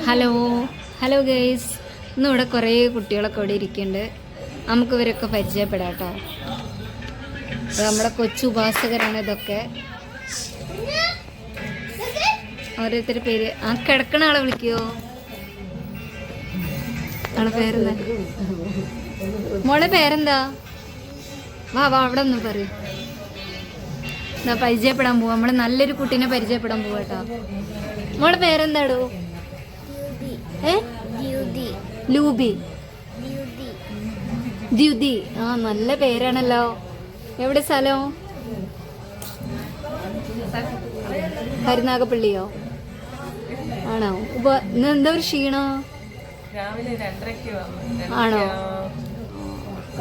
Hello hello guys, ഇന്നിവിടെ കുറേ കുട്ടികളൊക്കെ ഇവിടെ ഇരിക്കുന്നുണ്ട്. നമുക്ക് ഇവരൊക്കെ പരിചയപ്പെടാം കേട്ടോ. നമ്മുടെ കൊച്ചു ഉപാസകരാണ് ഇതൊക്കെ. ഓരോരുത്തരുടെ പേര് കിടക്കണ ആളെ വിളിക്കുവോ? ആളെ പേരെന്താ? മോളെ പേരെന്താ? വാ വാ അവിടെ ഒന്ന് പറയൂ. എന്നാ പരിചയപ്പെടാൻ പോവാ. നമ്മള് നല്ലൊരു കുട്ടീനെ പരിചയപ്പെടാൻ പോവാ കേട്ടോ. മോളെ പേരെന്താടോ? ലൂബി, ദ്യുതി. നല്ല പേരാണല്ലോ. എവിടെ സ്ഥലം? കരുനാഗപ്പള്ളിയോ? ആണോ? ഇന്ന് എന്താ ഒരു ക്ഷീണോ? ആണോ?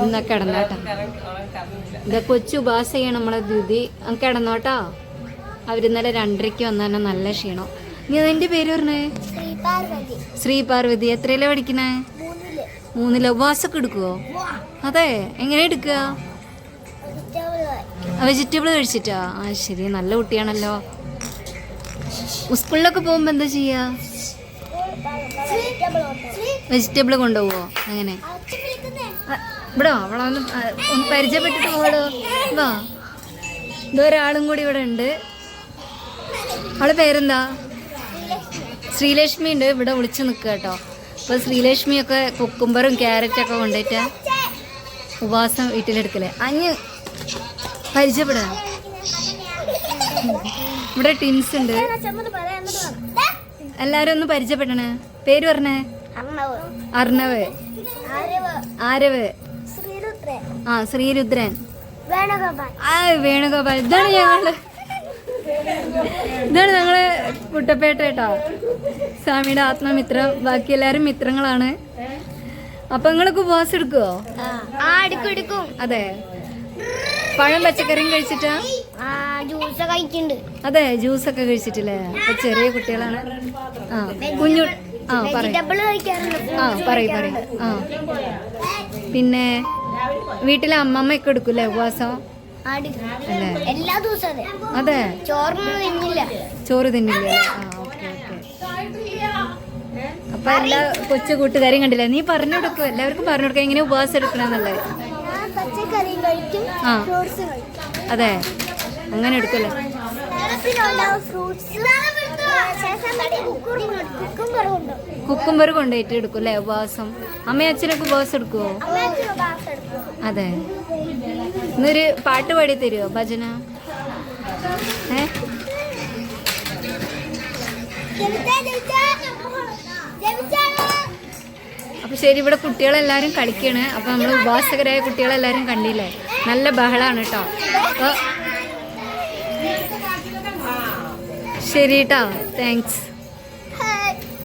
എന്നാ കിടന്നോട്ടോ. ഇതാ കൊച്ചു ഉപാസ ചെയ്യണം നമ്മളെ ദ്യുതി. കിടന്നോട്ടോ. അവരിന്നലെ 2:30 വന്നാ നല്ല ക്ഷീണം. നീ അതിന്റെ പേര് പറഞ്ഞേ? ശ്രീ പാർവതി. എത്രയിലാ പഠിക്കണേ? 3-ല്. ഉപവാസമൊക്കെ എടുക്കുവോ? അതെ, എങ്ങനെ എടുക്കുക? വെജിറ്റബിൾ കഴിച്ചിട്ടാ? ശരി, നല്ല കുട്ടിയാണല്ലോ. സ്കൂളിലൊക്കെ പോകുമ്പോ എന്താ ചെയ്യാ? വെജിറ്റബിൾ കൊണ്ടുപോവോ? അങ്ങനെ ഇവിടെ അവളൊന്ന് പരിചയപ്പെട്ടിട്ട് പോടോ. വാ, ഇതൊരാളും കൂടി ഇവിടെ ഉണ്ട്. അവളെ പേരെന്താ? ശ്രീലക്ഷ്മി ഉണ്ട്. ഇവിടെ വിളിച്ചു നിൽക്കുക കേട്ടോ. അപ്പോൾ ശ്രീലക്ഷ്മിയൊക്കെ കുക്കുംബറും ക്യാരറ്റൊക്കെ കൊണ്ടുപോയിട്ട് ഉപവാസം വീട്ടിലെടുക്കലേ. പരിചയപ്പെടാം. ഇവിടെ ടിൻസ് ഉണ്ട്. എല്ലാരും ഒന്ന് പരിചയപ്പെടണേ. പേര് പറഞ്ഞേ? അർണവ്, ആരവ്, ശ്രീരുദ്രൻ, വേണുഗോപാൽ. ഇതാണ് ഞങ്ങള് കുട്ടപ്പേട്ട കേട്ടോ. സ്വാമിയുടെ ആത്മമിത്രം. ബാക്കി എല്ലാരും മിത്രങ്ങളാണ്. അപ്പൊ നിങ്ങൾക്ക് ഉപവാസം എടുക്കുവോ? അതെ. പഴം പച്ചക്കറിയും കഴിച്ചിട്ടാ? അതെ, ജ്യൂസൊക്കെ കഴിച്ചിട്ടില്ലേ? അപ്പൊ ചെറിയ കുട്ടികളാണ്. കുഞ്ഞു പറയും. പിന്നെ വീട്ടിലെ അമ്മമ്മയൊക്കെ എടുക്കൂലേ ഉപവാസം? അതെ, ചോറ് തിന്നില്ല. അപ്പൊ എല്ലാ കൊച്ചു കൂട്ടുകാരെയും കണ്ടില്ല. നീ പറഞ്ഞു കൊടുക്കും, എല്ലാവർക്കും പറഞ്ഞു കൊടുക്കുക എങ്ങനെ ഉപവാസം എടുക്കണമെന്നുള്ളത്. അതെ, അങ്ങനെ എടുക്കല്ലേ. കുക്കുംബർ കൊണ്ടുപോയിട്ട് എടുക്കൂല്ലേ ഉപവാസം? അമ്മയും അച്ഛനൊക്കെ ഉപവാസം എടുക്കുവോ? അതെ. ഇന്നൊരു പാട്ട് പാടി തരുമോ? ഭജന? അപ്പൊ ശരി, ഇവിടെ കുട്ടികളെല്ലാരും കളിക്കാണ്. അപ്പൊ നമ്മള് ഉപാസകരായ കുട്ടികളെല്ലാരും കണ്ടില്ലേ? നല്ല ബഹളാണ് കേട്ടോ. അപ്പൊ ശരി കേട്ടോ, താങ്ക്സ്.